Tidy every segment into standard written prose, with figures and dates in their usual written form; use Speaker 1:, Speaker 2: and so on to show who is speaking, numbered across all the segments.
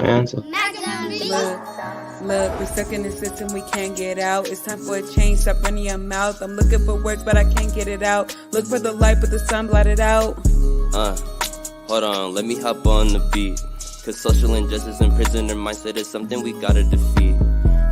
Speaker 1: Man, so
Speaker 2: Look, we're stuck in the system, we can't get out. It's time for a change, stop running your mouth. I'm looking for words, but I can't get it out. Look for the light, but the sun blotted out.
Speaker 3: Hold on, let me hop on the beat. Cause social injustice and prisoner mindset is something we gotta defeat.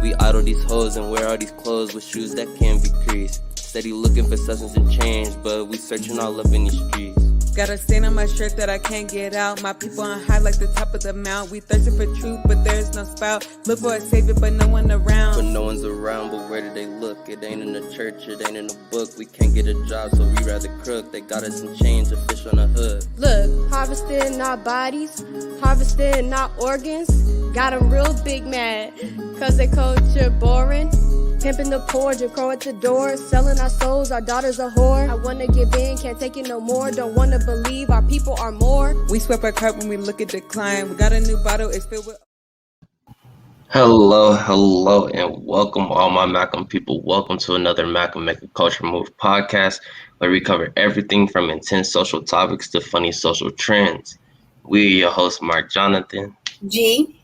Speaker 3: We idle these hoes and wear all these clothes with shoes that can't be creased. Steady looking for substance and change, but we searching all up in these streets.
Speaker 2: Got a stain on my shirt that I can't get out. My people on high like the top of the mount. We thirsting for truth, but there's no spout. Look for a savior, but no one around.
Speaker 3: But no one's around, but where do they look? It ain't in the church, it ain't in the book. We can't get a job, so we rather crook. They got us in chains, a fish on a hook.
Speaker 4: Look, harvesting not bodies, harvesting not organs. Got 'em real big mad, cause they culture boring. Pimping the poor, Jim Crow at the door. Selling our souls, our daughters a whore. I wanna give in, can't take it no more. Don't wanna believe our people are more.
Speaker 2: We swept our cup when we look at decline. We got a new bottle, it's filled with...
Speaker 1: hello, and welcome all my Malcolm people. Welcome to another Malcolm Make a Culture Move podcast, where we cover everything from intense social topics to funny social trends. We are your host, Mark Jonathan.
Speaker 5: G.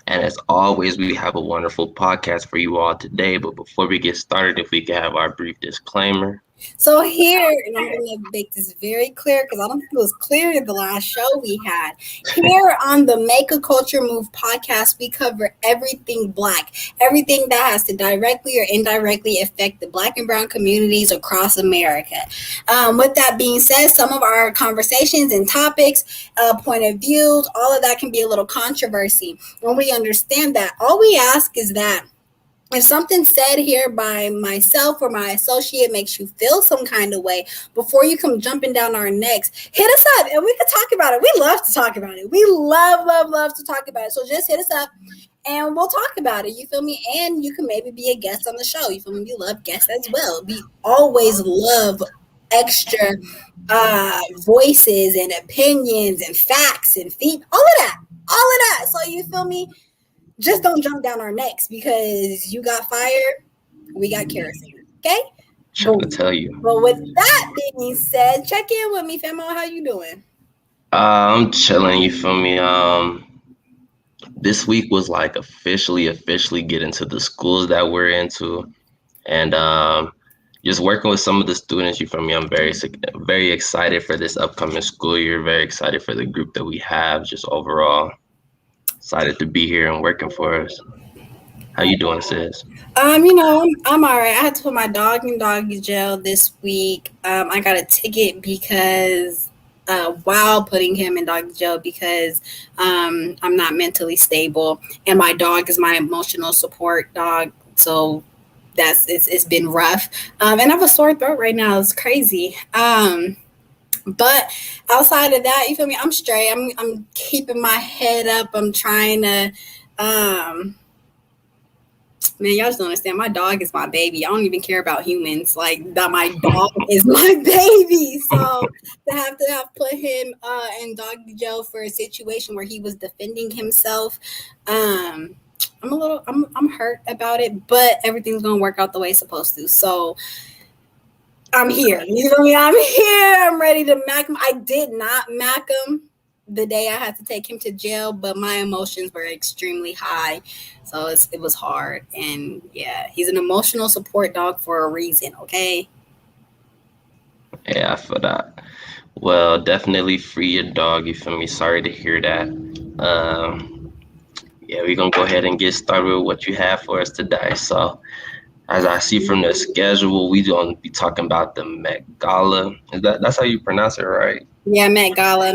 Speaker 1: And as always, we have a wonderful podcast for you all today. But before we get started, if we could have our brief disclaimer.
Speaker 5: So here, and I'm going to make this very clear because I don't think it was clear in the last show we had. Here on the Make a Culture Move podcast, we cover everything Black, everything that has to directly or indirectly affect the Black and Brown communities across America. With that being said, some of our conversations and topics, point of views, all of that can be a little controversy. When we understand that, all we ask is that if something said here by myself or my associate makes you feel some kind of way, before you come jumping down our necks, hit us up and we can talk about it. We love to talk about it. We love to talk about it. So just hit us up and we'll talk about it. You feel me? And you can maybe be a guest on the show. You feel me? We love guests as well. We always love extra voices and opinions and facts and all of that. So you feel me? Just don't jump down our necks because you got fired, we got kerosene. Okay?
Speaker 1: Trying to tell you.
Speaker 5: But with that being said, check in with me, Famo. How you doing?
Speaker 1: I'm chilling, you feel me? This week was like officially get into the schools that we're into. And just working with some of the students, you feel me? I'm very excited for this upcoming school year, very excited for the group that we have, just overall. Excited to be here and working for us. How you doing, sis?
Speaker 5: I'm all right. I had to put my dog in doggy jail this week. I got a ticket because while putting him in doggy jail because I'm not mentally stable, and my dog is my emotional support dog. So it's been rough. And I have a sore throat right now. It's crazy. But outside of that, you feel me? I'm straight. I'm keeping my head up. I'm trying to, man, y'all just don't understand. My dog is my baby. I don't even care about humans. Like that, my dog is my baby. So to have put him in doggy jail for a situation where he was defending himself, I'm hurt about it, but everything's gonna work out the way it's supposed to. So I'm here. You feel me? I'm here. I'm ready to mack him. I did not mack him the day I had to take him to jail, but my emotions were extremely high. So it was hard. And yeah, he's an emotional support dog for a reason, okay?
Speaker 1: Yeah, I feel that. Well, definitely free your dog, you feel me? Sorry to hear that. Yeah, we're going to go ahead and get started with what you have for us today. So, as I see from the schedule, we're going to be talking about the Met Gala. That's how you pronounce it, right?
Speaker 5: Yeah, Met Gala.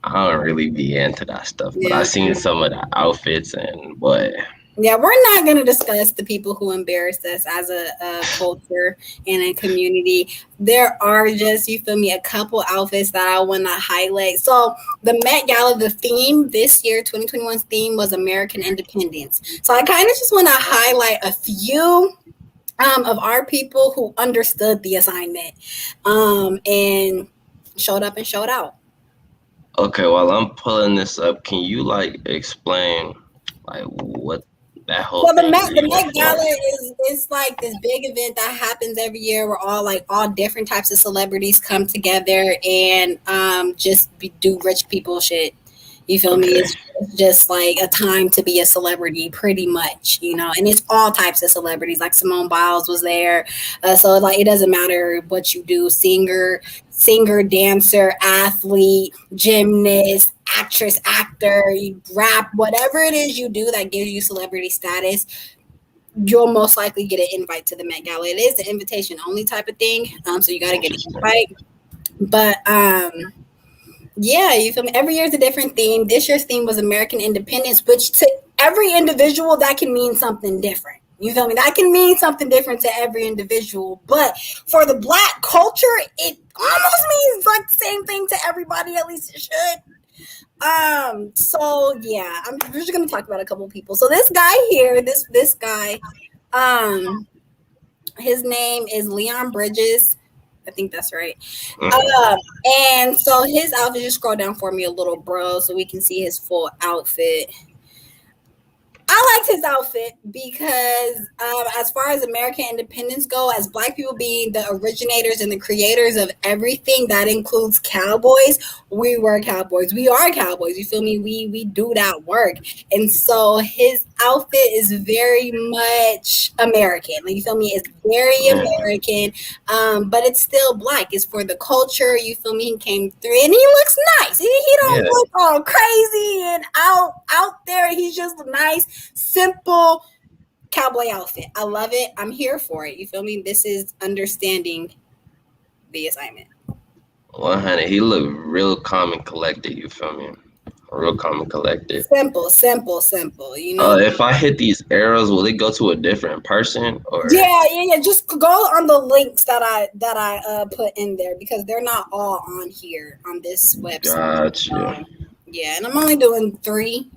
Speaker 1: I don't really be into that stuff, but I've seen some of the outfits and what.
Speaker 5: Yeah, we're not going to discuss the people who embarrassed us as a culture and a community. There are just, you feel me, a couple outfits that I want to highlight. So the Met Gala, the theme this year, 2021's theme was American Independence. So I kind of just want to highlight a few of our people who understood the assignment and showed up and showed out.
Speaker 1: Okay, while I'm pulling this up, can you explain what that whole
Speaker 5: thing?
Speaker 1: Well,
Speaker 5: the Met Gala is like this big event that happens every year where all different types of celebrities come together and just do rich people shit. You feel me?
Speaker 1: Okay.
Speaker 5: It's just like a time to be a celebrity, pretty much, you know. And it's all types of celebrities. Like Simone Biles was there, so like it doesn't matter what you do: singer, dancer, athlete, gymnast, actress, actor, you rap, whatever it is you do that gives you celebrity status. You'll most likely get an invite to the Met Gala. It is an invitation only type of thing, so you got to get an
Speaker 1: Interesting.
Speaker 5: invite. But yeah, you feel me? Every year is a different theme. This year's theme was American independence, which to every individual that can mean something different. You feel me? That can mean something different to every individual. But for the black culture, it almost means like the same thing to everybody, at least it should. So yeah, we're just gonna talk about a couple of people. So this guy here, this guy, um, his name is Leon Bridges. I think that's right.
Speaker 1: Hmm.
Speaker 5: And so his outfit, just scroll down for me a little, bro, so we can see his full outfit. I liked his outfit because, as far as American independence go, as Black people being the originators and the creators of everything, that includes cowboys. We were cowboys. We are cowboys. You feel me? We do that work, and so his outfit is very much American. Like you feel me? It's very
Speaker 1: Yeah.
Speaker 5: American, but it's still Black. It's for the culture. You feel me? He came through, and he looks nice. He don't
Speaker 1: Yeah.
Speaker 5: look all crazy and out there. He's just nice, simple cowboy outfit. I love it. I'm here for it. You feel me? This is understanding the assignment.
Speaker 1: 100. He looked real calm and collected. You feel me? Real calm and collected.
Speaker 5: Simple, simple, simple. You know?
Speaker 1: If I hit these arrows, will it go to a different person or?
Speaker 5: Yeah. Just go on the links that I put in there because they're not all on here on this website.
Speaker 1: Got you.
Speaker 5: Yeah, and I'm only doing 3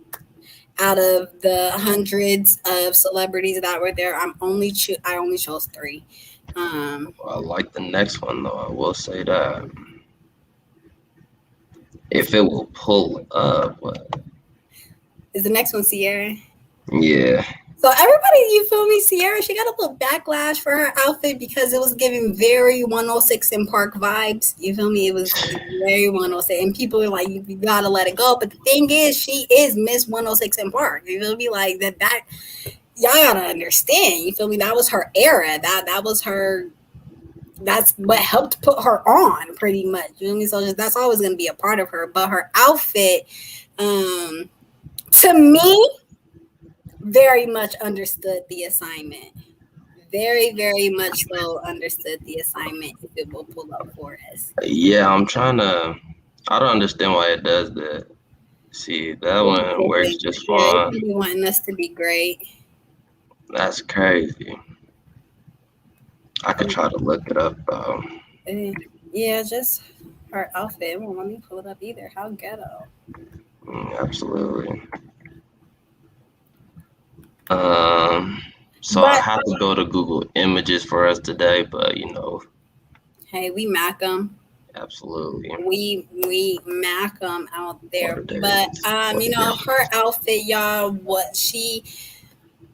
Speaker 5: out of the hundreds of celebrities that were there. I only chose 3. Um,
Speaker 1: I like the next one though. I will say that if it will pull up,
Speaker 5: is the next one Sierra?
Speaker 1: yeah,
Speaker 5: So everybody, you feel me? Sierra, she got a little backlash for her outfit because it was giving very 106 in Park vibes. You feel me? It was very 106, and people are like, you gotta let it go. But the thing is, she is Miss 106 in Park. You feel me? Like that. Y'all gotta understand. You feel me? That was her era. That was her. That's what helped put her on, pretty much. You know what I mean? So that's always gonna be a part of her. But her outfit, to me, very much understood the assignment. Very, very much so understood the assignment if it will pull up for us.
Speaker 1: yeah. I'm trying to. I don't understand why it does that. See, that one works just
Speaker 5: Yeah, it's
Speaker 1: fine.
Speaker 5: really wanting us to be great.
Speaker 1: That's crazy. I could try to look it up though.
Speaker 5: Yeah, just her outfit. It won't let me pull it up either. How ghetto.
Speaker 1: Absolutely. Um. So I
Speaker 5: But
Speaker 1: have to go to Google Images for us today, but
Speaker 5: hey, we Mac them.
Speaker 1: absolutely.
Speaker 5: We Mac them out there.
Speaker 1: What a day.
Speaker 5: But
Speaker 1: What a day.
Speaker 5: her outfit, y'all,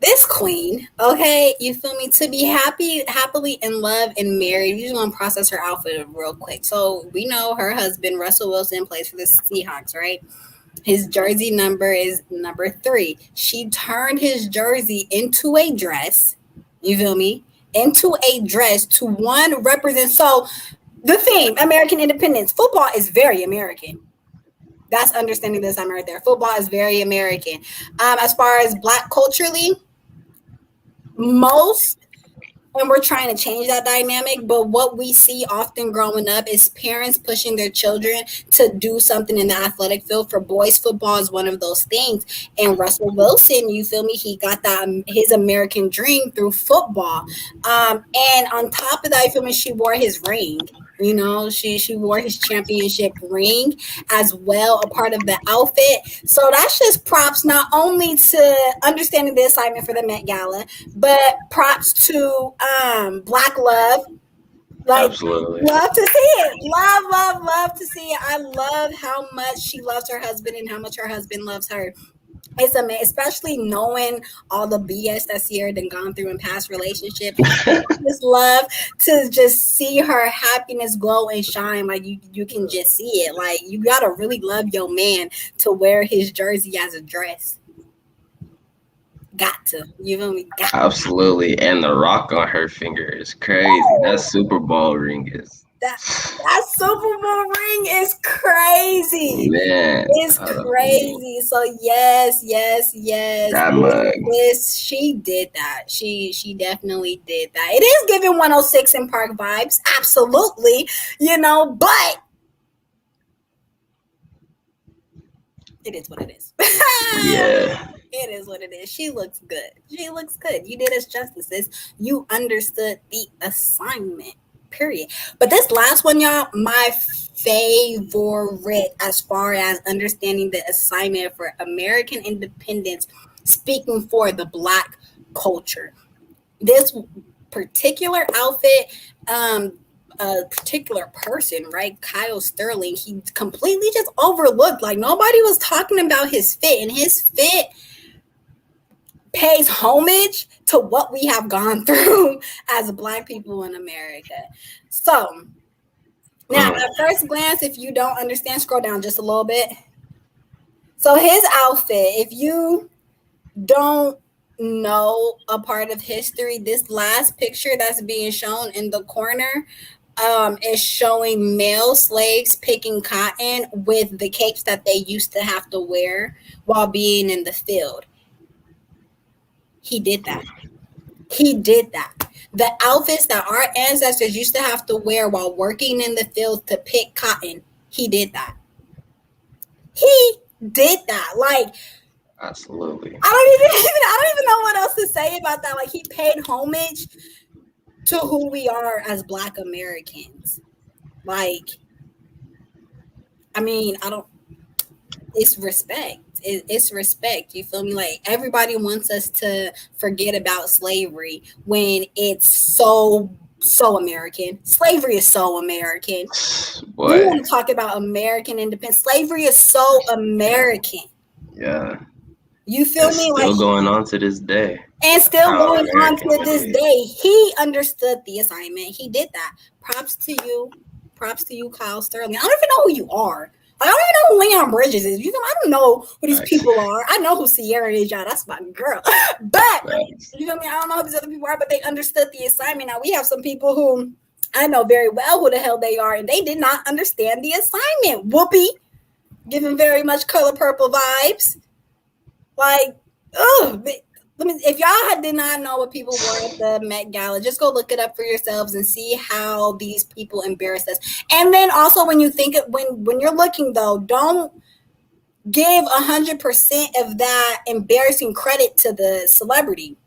Speaker 5: this queen, okay, you feel me? To be happily in love and married, you just want to process her outfit real quick. So we know her husband, Russell Wilson, plays for the Seahawks, right? His jersey number is number 3. She turned his jersey into a dress. You feel me? Into a dress to one represent. So the theme, American independence. Football is very American. That's understanding this time right there. Football is very American. As far as Black culturally, most, and we're trying to change that dynamic, but what we see often growing up is parents pushing their children to do something in the athletic field. For boys, football is one of those things. And Russell Wilson, you feel me, he got that his American dream through football. And on top of that, you feel me, she wore his ring. You know, she wore his championship ring as well, a part of the outfit. So that's just props not only to understanding the assignment for the Met Gala, but props to Black love. Like,
Speaker 1: Absolutely.
Speaker 5: love to see it. Love to see it. I love how much she loves her husband and how much her husband loves her. It's amazing, especially knowing all the BS that Sierra done gone through in past relationships. I just love to just see her happiness glow and shine. Like you can just see it. Like you gotta really love your man to wear his jersey as a dress. Got to. You feel me? Got
Speaker 1: Absolutely. And the rock on her finger is crazy. That Super Bowl ring is,
Speaker 5: that Super Bowl ring is crazy.
Speaker 1: man.
Speaker 5: It's crazy. So yes.
Speaker 1: That mug.
Speaker 5: This she did that. She definitely did that. It is giving 106 in Park vibes, absolutely. But it is what it is.
Speaker 1: Yeah.
Speaker 5: It is what it is. She looks good. You did us justice. You understood the assignment. Period. But this last one, y'all, my favorite as far as understanding the assignment for American independence, speaking for the Black culture. This particular outfit, a particular person, right? Kyle Sterling, he completely just overlooked. Like nobody was talking about his fit, and his fit pays homage to what we have gone through as Black people in America. So now at first glance, if you don't understand, scroll down just a little bit. So his outfit, if you don't know a part of history, this last picture that's being shown in the corner is showing male slaves picking cotton with the capes that they used to have to wear while being in the field. He did that. The outfits that our ancestors used to have to wear while working in the field to pick cotton, he did that. Like,
Speaker 1: absolutely.
Speaker 5: I don't even know what else to say about that. Like, he paid homage to who we are as Black Americans. Like, I mean, it's respect. It's respect. You feel me? Like everybody wants us to forget about slavery when it's so American. Slavery is so American.
Speaker 1: Boy.
Speaker 5: We want to talk about American independence. Slavery is so American.
Speaker 1: Yeah.
Speaker 5: You feel me?
Speaker 1: Still like going on to this day.
Speaker 5: And still going on to this day. He understood the assignment. He did that. Props to you, Kyle Sterling. I don't even know who you are. I don't even know who Leon Bridges is. I don't know who these people are. I know who Sierra is, y'all. That's my girl. But you feel me? I don't know who these other people are, but they understood the assignment. Now we have some people who I know very well who the hell they are, and they did not understand the assignment. Whoopi, giving very much Color Purple vibes. Like, if y'all did not know what people were at the Met Gala, just go look it up for yourselves and see how these people embarrassed us. And then also when you think when you're looking though, don't give 100% of that embarrassing credit to the celebrity.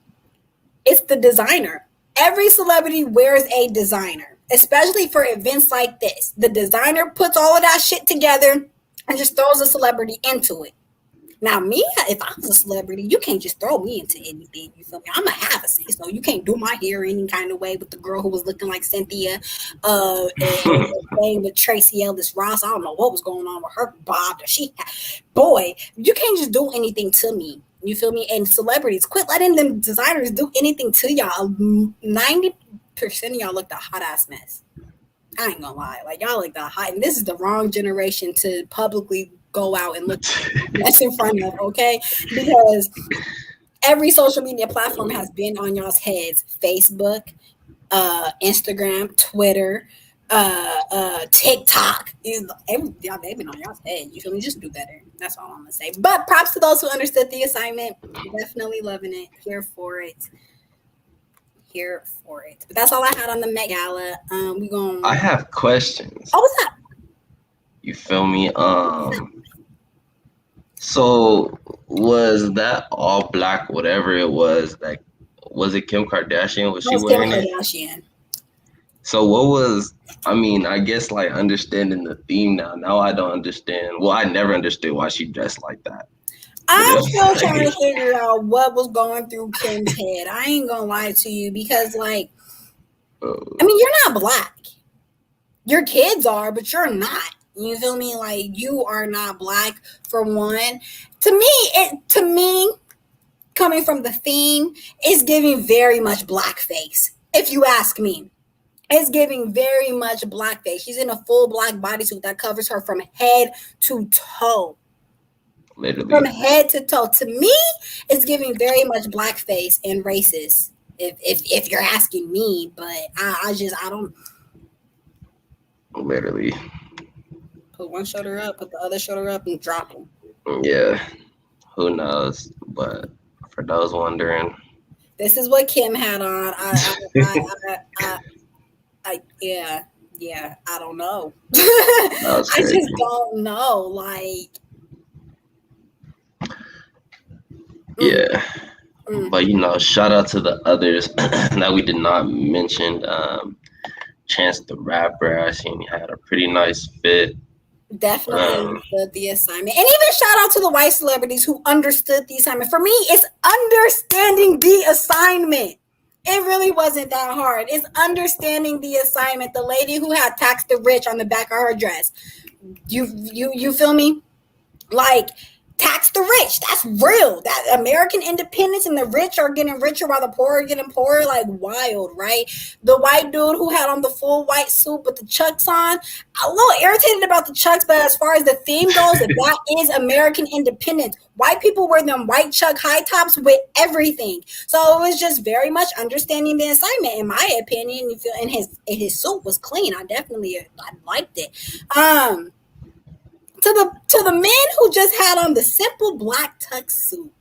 Speaker 5: It's the designer. Every celebrity wears a designer, especially for events like this. The designer puts all of that shit together and just throws a celebrity into it. Now, me, if I was a celebrity, you can't just throw me into anything. You feel me? I'm going to have a say. So you can't do my hair any kind of way with the girl who was looking like Cynthia and playing with Tracy Ellis Ross. I don't know what was going on with her bob. Boy, you can't just do anything to me. You feel me? And celebrities, quit letting them designers do anything to y'all. 90% of y'all look the hot ass mess. I ain't gonna lie. Like, y'all look the hot. And this is the wrong generation to publicly go out and look that's in front of, okay? Because every social media platform has been on y'all's heads. Facebook, Instagram, Twitter, TikTok. They've been on y'all's head. You feel me? Just do better. That's all I'm gonna say. But props to those who understood the assignment. Definitely loving it. Here for it. But that's all I had on the Met Gala.
Speaker 1: I have questions.
Speaker 5: Oh, what's up?
Speaker 1: You feel me? So was that all black, whatever it was? Like, was it Kim Kardashian? Was she wearing it?
Speaker 5: Kardashian.
Speaker 1: So what was? I mean, I guess like understanding the theme now. Now I don't understand. Well, I never understood why she dressed like that.
Speaker 5: I'm still trying to figure out what was going through Kim's head. I ain't gonna lie to you because, like, I mean, you're not black. Your kids are, but you're not. You feel me? Like, you are not black for one. To me, coming from the theme, it's giving very much blackface. If you ask me, it's giving very much blackface. She's in a full black bodysuit that covers her from head to toe.
Speaker 1: Literally.
Speaker 5: From head to toe. To me, it's giving very much blackface and racist. If you're asking me, but I don't.
Speaker 1: Literally.
Speaker 5: Put one shoulder up, put the other shoulder up, and drop them.
Speaker 1: Yeah. Who knows? But for those wondering,
Speaker 5: this is what Kim had on. Yeah. I don't know. I just don't know. Like.
Speaker 1: Yeah. But shout out to the others that we did not mention. Chance the Rapper, I seen he had a pretty nice fit.
Speaker 5: Definitely understood the assignment. And even shout out to the white celebrities who understood the assignment. For me, it's understanding the assignment. It really wasn't that hard. It's understanding the assignment. The lady who had Tax the Rich on the back of her dress. You feel me? Like, tax the rich. That's real. That American independence and the rich are getting richer while the poor are getting poorer. Like, wild, right? The white dude who had on the full white suit with the chucks on. I'm a little irritated about the chucks, but as far as the theme goes, that is American independence. White people wear them white chuck high tops with everything. So it was just very much understanding the assignment, in my opinion. And his suit was clean. I liked it. To the men who just had on the simple black tux suit,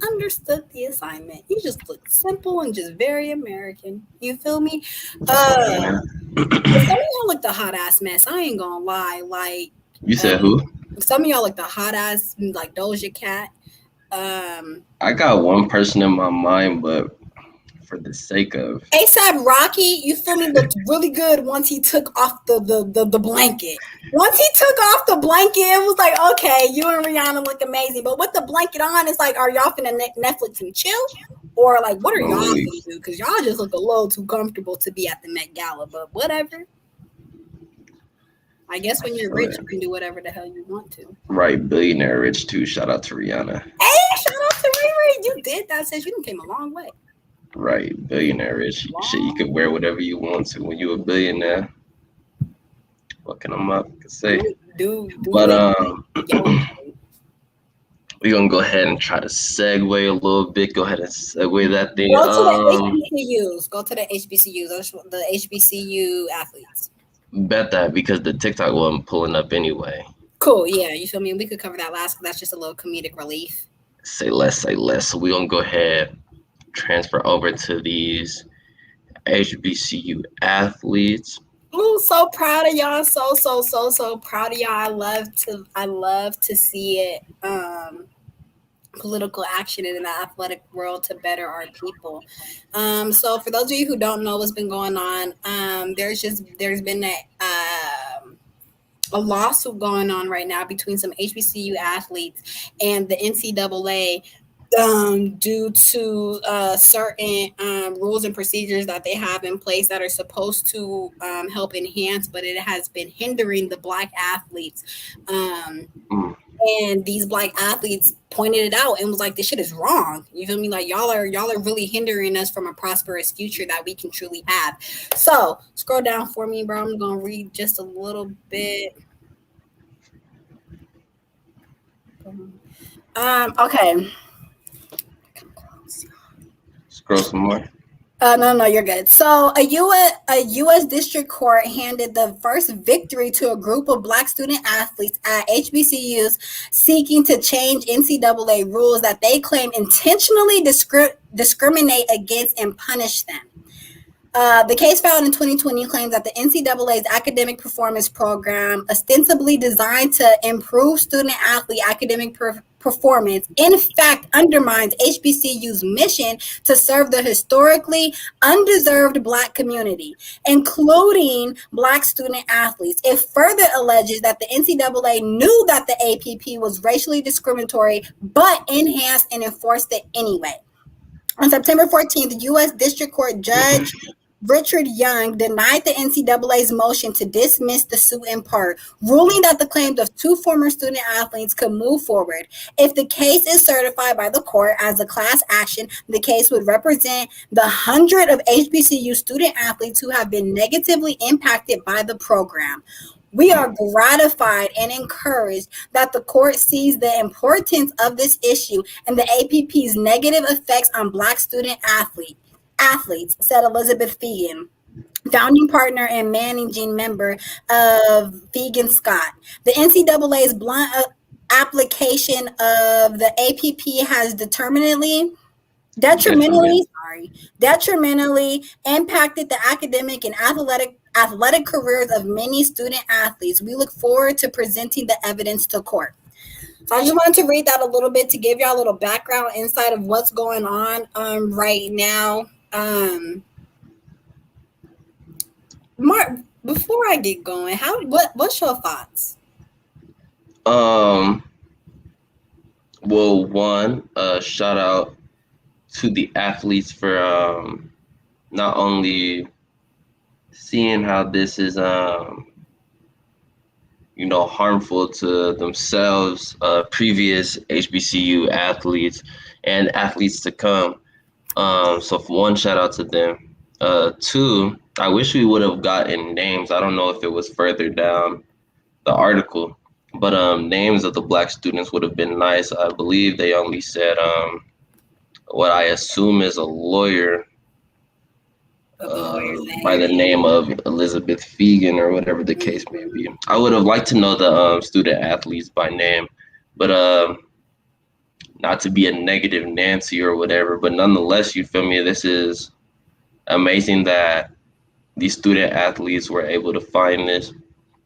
Speaker 5: understood the assignment. You just look simple and just very American. You feel me? Some of y'all look the hot ass mess. I ain't gonna lie. Like,
Speaker 1: you said who?
Speaker 5: Some of y'all look the hot ass, like Doja Cat.
Speaker 1: I got one person in my mind, but for the sake of
Speaker 5: ASAP Rocky, you feel me, looked really good once he took off the blanket. Once he took off the blanket, it was like, okay, you and Rihanna look amazing. But with the blanket on, it's like, are y'all finna Netflix and chill? Or like, what are y'all gonna do? Because y'all just look a little too comfortable to be at the Met Gala, but whatever. I guess when you're rich, you can do whatever the hell you want to.
Speaker 1: Right, billionaire rich too. Shout out to Rihanna.
Speaker 5: Hey, shout out to Riri. You did that since you came a long way.
Speaker 1: Right, billionaire rich. Shit, you could wear whatever you want to when you're a billionaire. What can I say? But we're gonna go ahead and try to segue a little bit. Go ahead and segue that thing.
Speaker 5: Go to the HBCUs. Go to the HBCUs. The HBCU athletes.
Speaker 1: Bet that, because the TikTok wasn't pulling up anyway.
Speaker 5: Cool, yeah. You feel me? We could cover that last because that's just a little comedic relief.
Speaker 1: Say less. So we're gonna go ahead, transfer over to these HBCU athletes.
Speaker 5: Oh, so proud of y'all. So proud of y'all. I love to see it. Political action in the athletic world to better our people. So for those of you who don't know what's been going on, there's been a lawsuit going on right now between some HBCU athletes and the NCAA due to certain rules and procedures that they have in place that are supposed to help enhance, but it has been hindering the Black athletes. And these Black athletes pointed it out and was like, this shit is wrong. You feel me? Like, y'all are really hindering us from a prosperous future that we can truly have. So scroll down for me, bro. I'm going to read just a little bit. Okay.
Speaker 1: Scroll some more.
Speaker 5: No, you're good. So a U.S. district court handed the first victory to a group of Black student athletes at HBCUs seeking to change NCAA rules that they claim intentionally discriminate against and punish them. The case filed in 2020 claims that the NCAA's academic performance program, ostensibly designed to improve student-athlete academic performance, in fact undermines HBCU's mission to serve the historically undeserved Black community, including Black student athletes. It further alleges that the NCAA knew that the APP was racially discriminatory, but enhanced and enforced it anyway. On September 14th, the U.S. District Court Judge Richard Young denied the NCAA's motion to dismiss the suit in part, ruling that the claims of two former student athletes could move forward. If the case is certified by the court as a class action, the case would represent the hundred of HBCU student athletes who have been negatively impacted by the program. We are gratified and encouraged that the court sees the importance of this issue and the APP's negative effects on Black student athletes, said Elizabeth Fegan, founding partner and managing member of Fegan Scott. The NCAA's blunt application of the APP has detrimentally impacted the academic and athletic careers of many student athletes. We look forward to presenting the evidence to court. So I just wanted to read that a little bit to give y'all a little background insight of what's going on right now. Mark, before I get going, what's your thoughts?
Speaker 1: Well, one, shout out to the athletes for not only seeing how this is harmful to themselves, previous HBCU athletes and athletes to come. So for one, shout out to them. Two, I wish we would have gotten names. I don't know if it was further down the article, but names of the Black students would have been nice. I believe they only said what I assume is a lawyer by the name of Elizabeth Fegan or whatever the case may be. I would have liked to know the student athletes by name, but not to be a negative Nancy or whatever, but nonetheless, you feel me? This is amazing that these student athletes were able to find this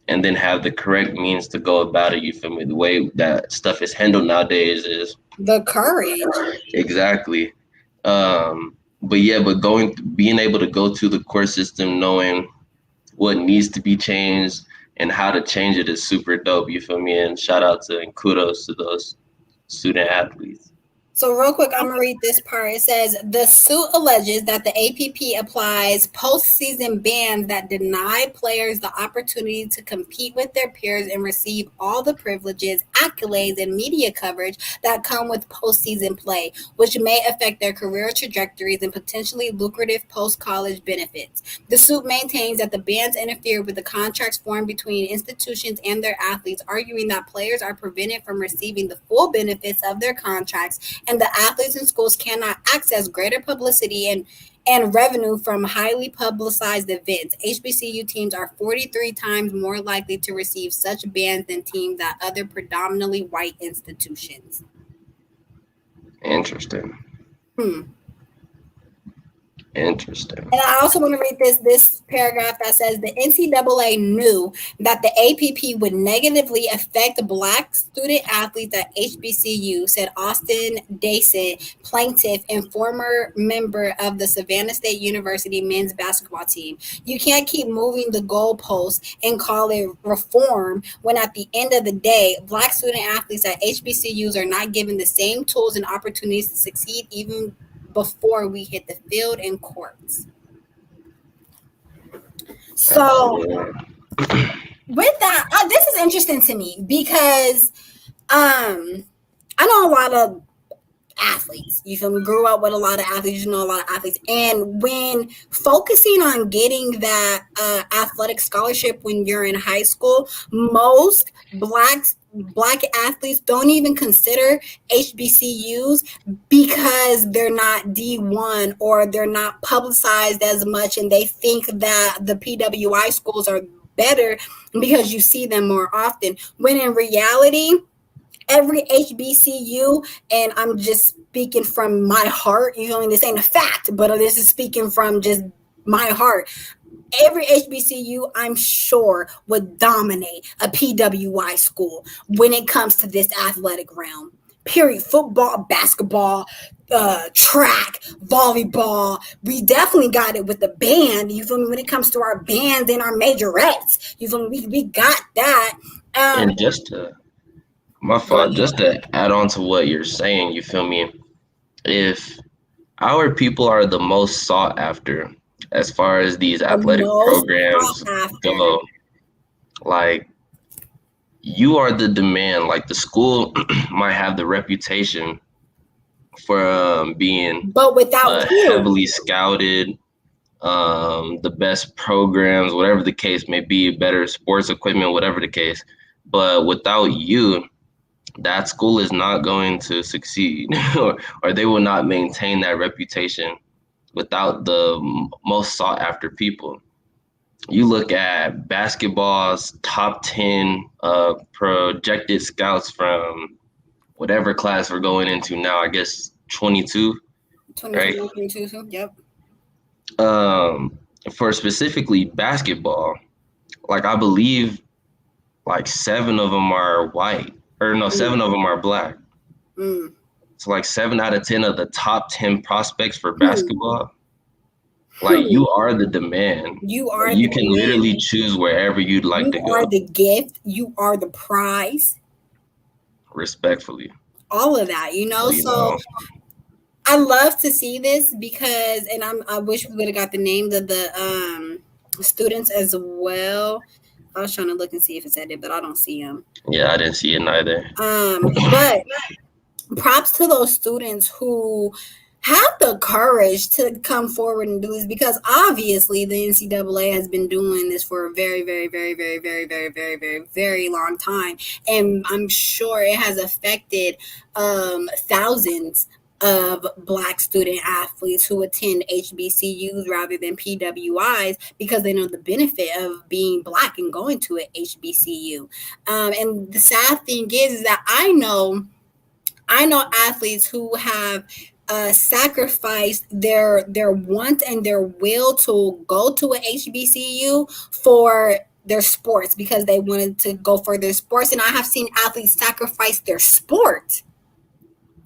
Speaker 1: and then have the correct means to go about it. You feel me? The way that stuff is handled nowadays is
Speaker 5: the courage.
Speaker 1: Exactly. But being able to go to the court system, knowing what needs to be changed and how to change it is super dope. You feel me? And shout out to and kudos to those student athletes.
Speaker 5: So real quick, I'm going to read this part. It says, the suit alleges that the APP applies postseason bans that deny players the opportunity to compete with their peers and receive all the privileges, accolades, and media coverage that come with postseason play, which may affect their career trajectories and potentially lucrative post-college benefits. The suit maintains that the bans interfere with the contracts formed between institutions and their athletes, arguing that players are prevented from receiving the full benefits of their contracts, and the athletes and schools cannot access greater publicity and revenue from highly publicized events. HBCU teams are 43 times more likely to receive such bans than teams at other predominantly white institutions.
Speaker 1: Interesting. Interesting.
Speaker 5: And I also want to read this paragraph that says the NCAA knew that the APP would negatively affect Black student athletes at HBCU, said Austin Dayson, plaintiff and former member of the Savannah State University men's basketball team. You can't keep moving the goalposts and call it reform when at the end of the day, Black student athletes at HBCUs are not given the same tools and opportunities to succeed even before we hit the field and courts. So with that, this is interesting to me because I know a lot of athletes. You feel me? Grew up with a lot of athletes. You know a lot of athletes. And when focusing on getting that athletic scholarship when you're in high school, most Black athletes don't even consider HBCUs because they're not D1 or they're not publicized as much, and they think that the PWI schools are better because you see them more often. When in reality, every HBCU, and I'm just speaking from my heart, you know, this ain't a fact, but this is speaking from just my heart. Every HBCU, I'm sure, would dominate a PWI school when it comes to this athletic realm. Period. Football, basketball, track, volleyball. We definitely got it with the band. You feel me? When it comes to our bands and our majorettes, you feel me? We got that.
Speaker 1: And just to add on to what you're saying, you feel me? If our people are the most sought after, as far as these
Speaker 5: The
Speaker 1: athletic
Speaker 5: most
Speaker 1: programs
Speaker 5: sought after.
Speaker 1: go, like you are the demand. Like the school might have the reputation for being
Speaker 5: But without you,
Speaker 1: heavily scouted, the best programs, whatever the case may be, better sports equipment, whatever the case. But without you, that school is not going to succeed, or they will not maintain that reputation without the most sought after people. You look at basketball's top 10 projected scouts from whatever class we're going into now, I guess 22, right?
Speaker 5: 22, yep.
Speaker 1: Um, for specifically basketball, like I believe like 7 of them are white, or no, 7 of them are black.
Speaker 5: Mm.
Speaker 1: So like 7 out of 10 of the top 10 prospects for
Speaker 5: Hmm.
Speaker 1: basketball, like you are the demand.
Speaker 5: You are
Speaker 1: You
Speaker 5: the
Speaker 1: can
Speaker 5: demand.
Speaker 1: literally choose wherever you'd like
Speaker 5: You
Speaker 1: to
Speaker 5: are
Speaker 1: go,
Speaker 5: the gift. You are the prize.
Speaker 1: respectfully.
Speaker 5: All of that, you know.
Speaker 1: So, you
Speaker 5: So
Speaker 1: know,
Speaker 5: I love to see this because, and I wish we would have got the names of the students as well. I was trying to look and see if it said it, but I don't see them.
Speaker 1: yeah, I didn't see it neither.
Speaker 5: But props to those students who have the courage to come forward and do this, because obviously the NCAA has been doing this for a very, very, very, very, very, very, very, very, very long time, and I'm sure it has affected thousands of Black student athletes who attend HBCUs rather than PWIs because they know the benefit of being Black and going to an HBCU. And the sad thing is that I know athletes who have sacrificed their want and their will to go to a HBCU for their sports because they wanted to go for their sports. And I have seen athletes sacrifice their sport,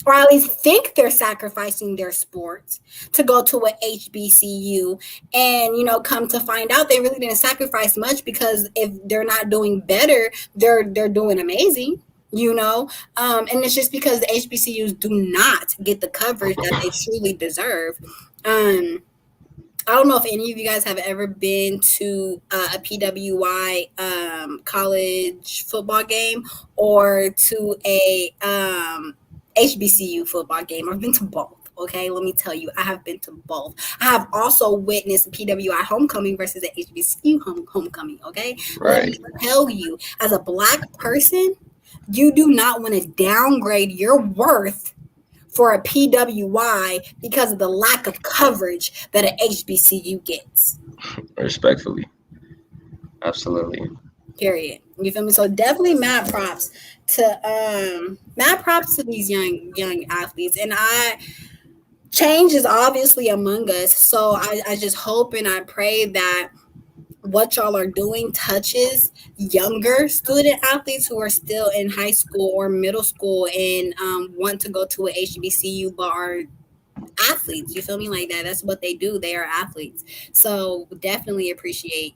Speaker 5: or at least think they're sacrificing their sports to go to a HBCU, and come to find out they really didn't sacrifice much, because if they're not doing better, they're doing amazing. And it's just because the HBCUs do not get the coverage that they truly deserve. I don't know if any of you guys have ever been to a PWI college football game or to a HBCU football game. I've been to both. Okay, let me tell you, I have been to both. I have also witnessed PWI homecoming versus the HBCU homecoming. Okay,
Speaker 1: Right.
Speaker 5: Let me tell you, as a Black person, you do not want to downgrade your worth for a PWI because of the lack of coverage that an HBCU gets.
Speaker 1: Respectfully. Absolutely.
Speaker 5: Period. You feel me? So definitely mad props to these young athletes. And change is obviously among us. So I just hope and I pray that what y'all are doing touches younger student athletes who are still in high school or middle school and want to go to a HBCU but are athletes. You feel me? Like that. That's what they do. They are athletes. So definitely appreciate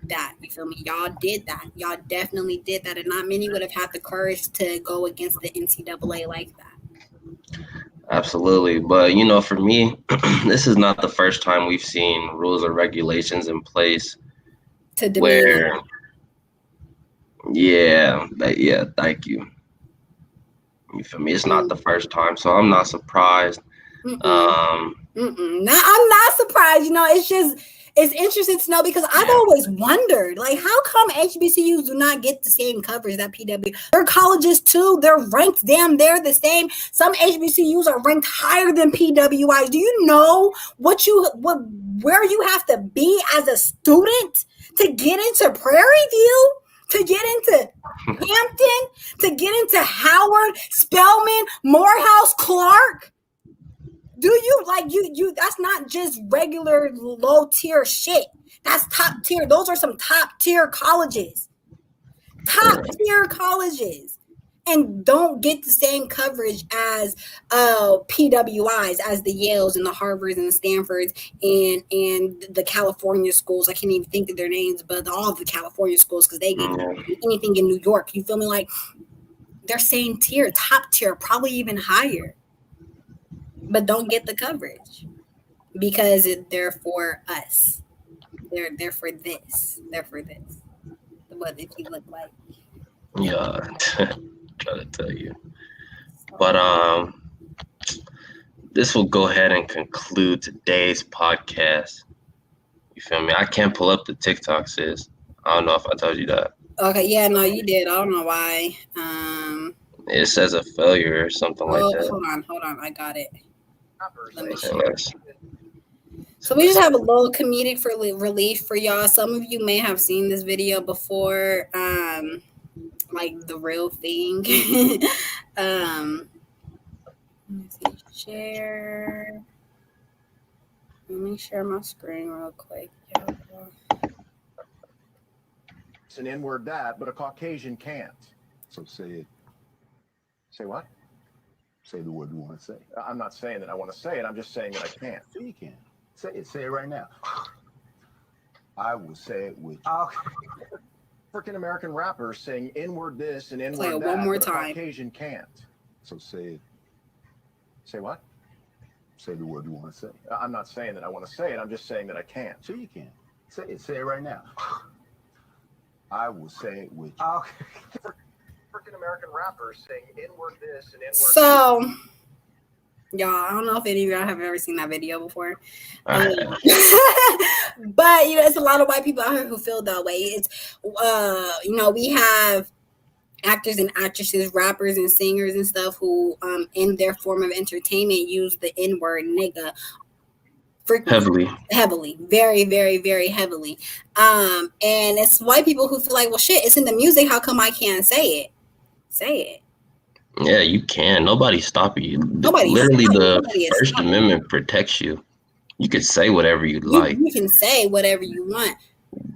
Speaker 5: that. You feel me? Y'all did that. Y'all definitely did that. And not many would have had the courage to go against the NCAA like that.
Speaker 1: Absolutely. But, for me, this is not the first time we've seen rules or regulations in place
Speaker 5: To
Speaker 1: where, thank you. You feel me? It's not the first time, so I'm not surprised.
Speaker 5: I'm not surprised. It's interesting to know, because I've always wondered, like, how come HBCUs do not get the same coverage that PW? Their colleges too, they're ranked they're the same. Some HBCUs are ranked higher than PWI. Do you know where you have to be as a student to get into Prairie View, to get into Hampton, to get into Howard, Spelman, Morehouse, Clark? Do you you that's not just regular low tier shit. That's top tier. Those are some top tier colleges. Top tier colleges. And don't get the same coverage as PWIs, as the Yales and the Harvards and the Stanfords and the California schools. I can't even think of their names, but all the California schools, because they get anything in New York. You feel me? Like, they're same tier, top tier, probably even higher, but don't get the coverage. because they're for us. They're for this. They're for this. What if you look like?
Speaker 1: Yeah, try to tell you. But this will go ahead and conclude today's podcast. You feel me? I can't pull up the TikTok, sis. I don't know if I told you that.
Speaker 5: Okay, yeah, no, you did. I don't know why.
Speaker 1: It says a failure or something like that.
Speaker 5: Hold on. I got it. Let me
Speaker 1: Okay,
Speaker 5: share. So we just have a little comedic relief for y'all. Some of you may have seen this video before, like the real thing. Let me see, share. Let me share my screen real quick.
Speaker 6: It's an N-word that, but a Caucasian can't. So say it. Say what? Say the word you want to say. I'm not saying that I want to say it. I'm just saying that I can't. So you can. Say it. Say it right now. I will say it with you. Freaking American rappers saying N-word this and N-word that,
Speaker 5: one more
Speaker 6: but a
Speaker 5: time.
Speaker 6: Caucasian can't. So say it. Say what? Say the word you want to say. I'm not saying that I want to say it. I'm just saying that I can't. So you can. Say it. Say it right now. I will say it with you. Freaking American rappers saying N-word this and N-word
Speaker 5: So, y'all, I don't know if any of y'all have ever seen that video before. But, it's a lot of white people out here who feel that way. It's, we have actors and actresses, rappers and singers and stuff who, in their form of entertainment, use the N-word nigga heavily, very, very, very heavily. And it's white people who feel like, well, shit, it's in the music. How come I can't say it? Say it.
Speaker 1: Yeah, you can. Nobody's stopping you. The First Amendment protects you. You can say whatever you like.
Speaker 5: You can say whatever you want.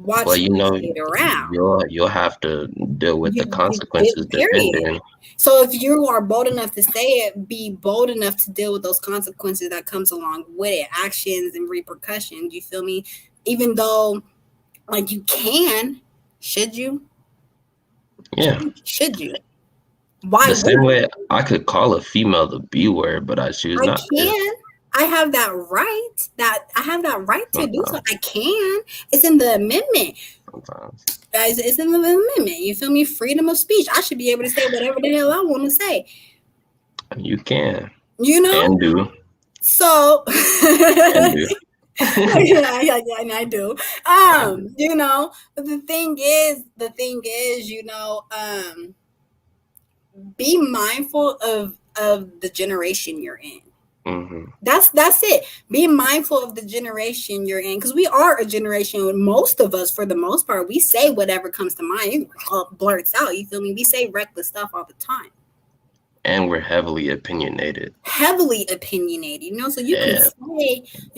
Speaker 5: Watch
Speaker 1: but
Speaker 5: it around.
Speaker 1: You'll have to deal with the consequences.
Speaker 5: So if you are bold enough to say it, be bold enough to deal with those consequences that comes along with it, actions and repercussions. You feel me? Even though, like, you can, should you?
Speaker 1: Yeah.
Speaker 5: Should you? Why?
Speaker 1: The same way I could call a female the B word, but I choose not to.
Speaker 5: I have that right. I have that right to do so. I can. It's in the amendment.
Speaker 1: Sometimes.
Speaker 5: Guys, it's in the amendment. You feel me? Freedom of speech. I should be able to say whatever the hell I want to say.
Speaker 1: You can.
Speaker 5: You know?
Speaker 1: And do.
Speaker 5: So. And do. I do. But the thing is, be mindful of the generation you're in.
Speaker 1: Mm-hmm.
Speaker 5: That's it. Be mindful of the generation you're in, because we are a generation. Most of us, for the most part, we say whatever comes to mind. It blurts out. You feel me? We say reckless stuff all the time.
Speaker 1: And we're heavily opinionated.
Speaker 5: So you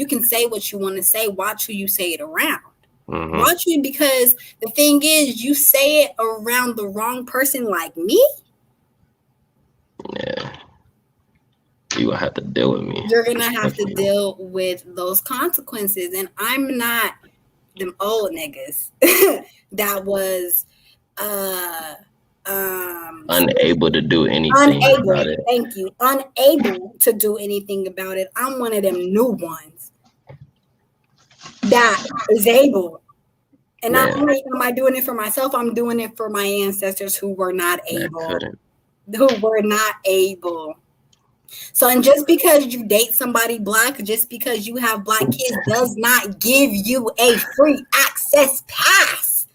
Speaker 5: can say what you want to say. Watch who you say it around.
Speaker 1: Mm-hmm.
Speaker 5: Watch you, because the thing is, you say it around the wrong person like me.
Speaker 1: Yeah. You're going to have to deal with me.
Speaker 5: You're going to have to deal with those consequences. And I'm not them old niggas that was
Speaker 1: unable to do anything about it.
Speaker 5: Thank you. Unable to do anything about it. I'm one of them new ones that is able. And not only am I doing it for myself, I'm doing it for my ancestors who were not able. So, and just because you date somebody black, just because you have black kids, does not give you a free access pass.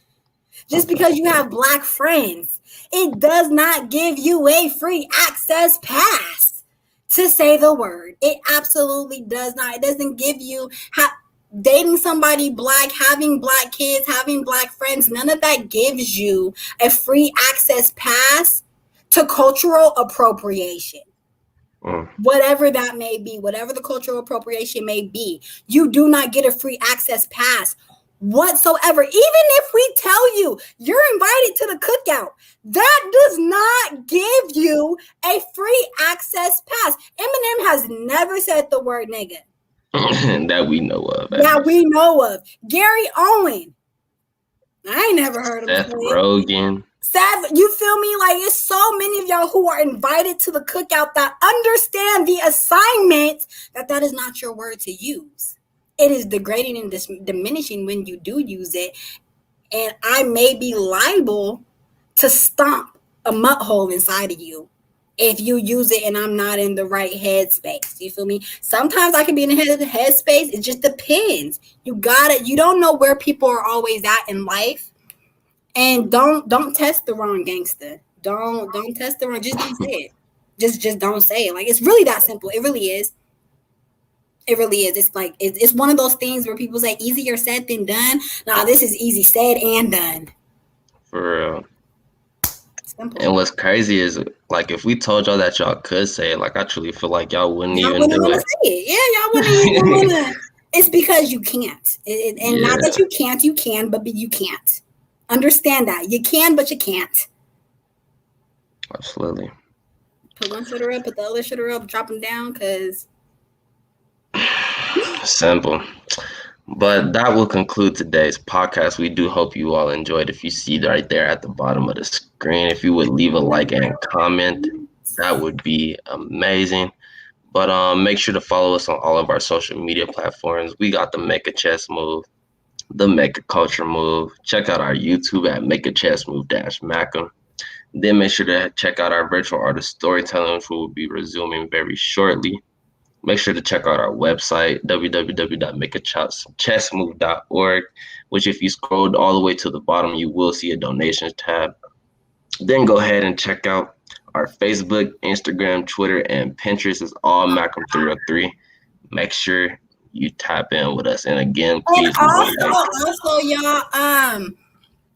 Speaker 5: Just because you have black friends, it does not give you a free access pass to say the word. It absolutely does not. It doesn't give you dating somebody black, having black kids, having black friends. None of that gives you a free access pass to cultural appropriation. Whatever that may be, whatever the cultural appropriation may be, you do not get a free access pass whatsoever. Even if we tell you you're invited to the cookout, that does not give you a free access pass. Eminem has never said the word nigga.
Speaker 1: That we know of.
Speaker 5: Gary Owen. I ain't never heard of him.
Speaker 1: Seth Rogen.
Speaker 5: You feel me? Like, it's so many of y'all who are invited to the cookout that understand the assignment that is not your word to use. it is degrading and diminishing when you do use it. And I may be liable to stomp a mud hole inside of you if you use it and I'm not in the right headspace. You feel me? Sometimes I can be in the headspace. It just depends. You don't know where people are always at in life. And don't test the wrong gangster. Don't test the wrong. Just don't say it. Just don't say it. Like, it's really that simple. It really is. It really is. It's like it's one of those things where people say easier said than done. Nah, this is easy said and done.
Speaker 1: For real.
Speaker 5: Simple.
Speaker 1: And what's crazy is, like, if we told y'all that y'all could say it, like, I truly feel like y'all wouldn't even do
Speaker 5: wanna
Speaker 1: it.
Speaker 5: say it. Yeah, y'all wouldn't even wanna. It's because you can't. And not that you can't, you can, but you can't. Understand that. You can, but you can't.
Speaker 1: Absolutely.
Speaker 5: Put one shooter up, put the other shooter up, drop them down, because
Speaker 1: Simple. But that will conclude today's podcast. We do hope you all enjoyed. If you see right there at the bottom of the screen, if you would leave a like and comment, that would be amazing. But make sure to follow us on all of our social media platforms. We got the Make a Chess Move, the Make a Culture Move. Check out our YouTube at Make a Chess Move -Macam. Then make sure to check out our virtual artist storytelling, which will be resuming very shortly. Make sure to check out our website, www.makeachessmove.org, which if you scrolled all the way to the bottom, you will see a donations tab. Then go ahead and check out our Facebook, Instagram, Twitter, and Pinterest. Is all Macam303. Make sure you tap in with us. And again, please.
Speaker 5: And also, y'all,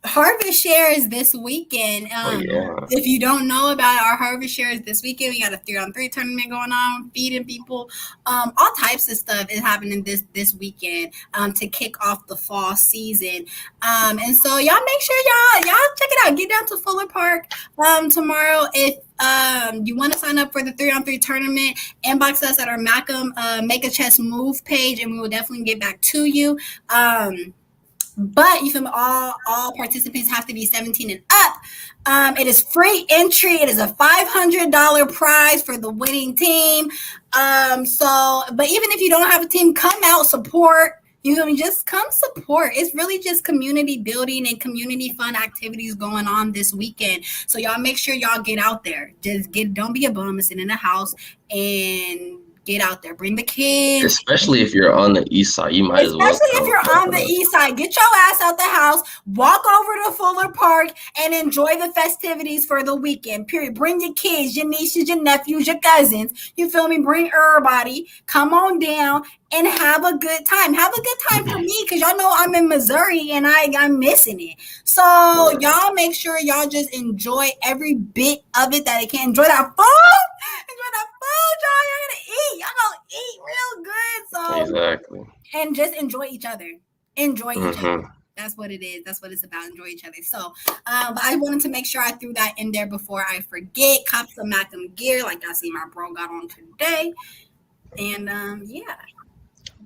Speaker 5: Harvest Shares this weekend. If you don't know about our Harvest Shares this weekend, we got a 3-on-3 tournament going on, feeding people. All types of stuff is happening this weekend to kick off the fall season. And so y'all make sure y'all check it out. Get down to Fuller Park tomorrow. If you want to sign up for the 3-on-3 tournament, inbox us at our Macam Make a Chess Move page, and we will definitely get back to you. But you feel me? All participants have to be 17 and up. It is free entry. It is a $500 prize for the winning team. But even if you don't have a team, come out, support. You feel me? Just come support. It's really just community building and community fun activities going on this weekend. So y'all make sure y'all get out there. Don't be a bum and sit in the house, and get out there. Bring the kids.
Speaker 1: Especially if you're on the east side, you might as well.
Speaker 5: Especially if you're on the east side, get your ass out the house, walk over to Fuller Park, and enjoy the festivities for the weekend. Period. Bring your kids, your nieces, your nephews, your cousins. You feel me? Bring everybody. Come on down and have a good time. Have a good time for me, because y'all know I'm in Missouri and I'm missing it. So y'all make sure y'all just enjoy every bit of it that it can. Enjoy that food. Enjoy that food, y'all. You're gonna eat. Y'all gonna eat real good. So
Speaker 1: exactly.
Speaker 5: And just enjoy each other. Enjoy each other. That's what it is. That's what it's about. Enjoy each other. So, but I wanted to make sure I threw that in there before I forget. Cop some Macam gear, like I see my bro got on today. And yeah.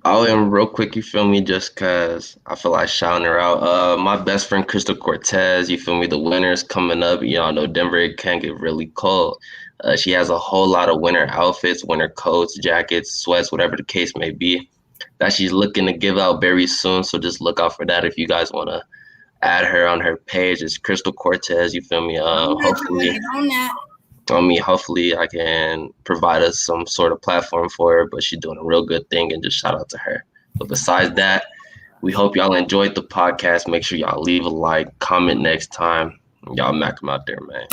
Speaker 1: Oh, and real quick, you feel me? Just cause I feel like shouting her out. My best friend Crystal Cortez, you feel me? The winter's coming up. Y'all know Denver, it can get really cold. She has a whole lot of winter outfits, winter coats, jackets, sweats, whatever the case may be, that she's looking to give out very soon. So just look out for that. If you guys want to add her on her page, it's Crystal Cortez. You feel me? Hopefully I can provide us some sort of platform for her, but she's doing a real good thing, and just shout out to her. But besides that, we hope y'all enjoyed the podcast. Make sure y'all leave a like, comment next time. Y'all Macam out there, man.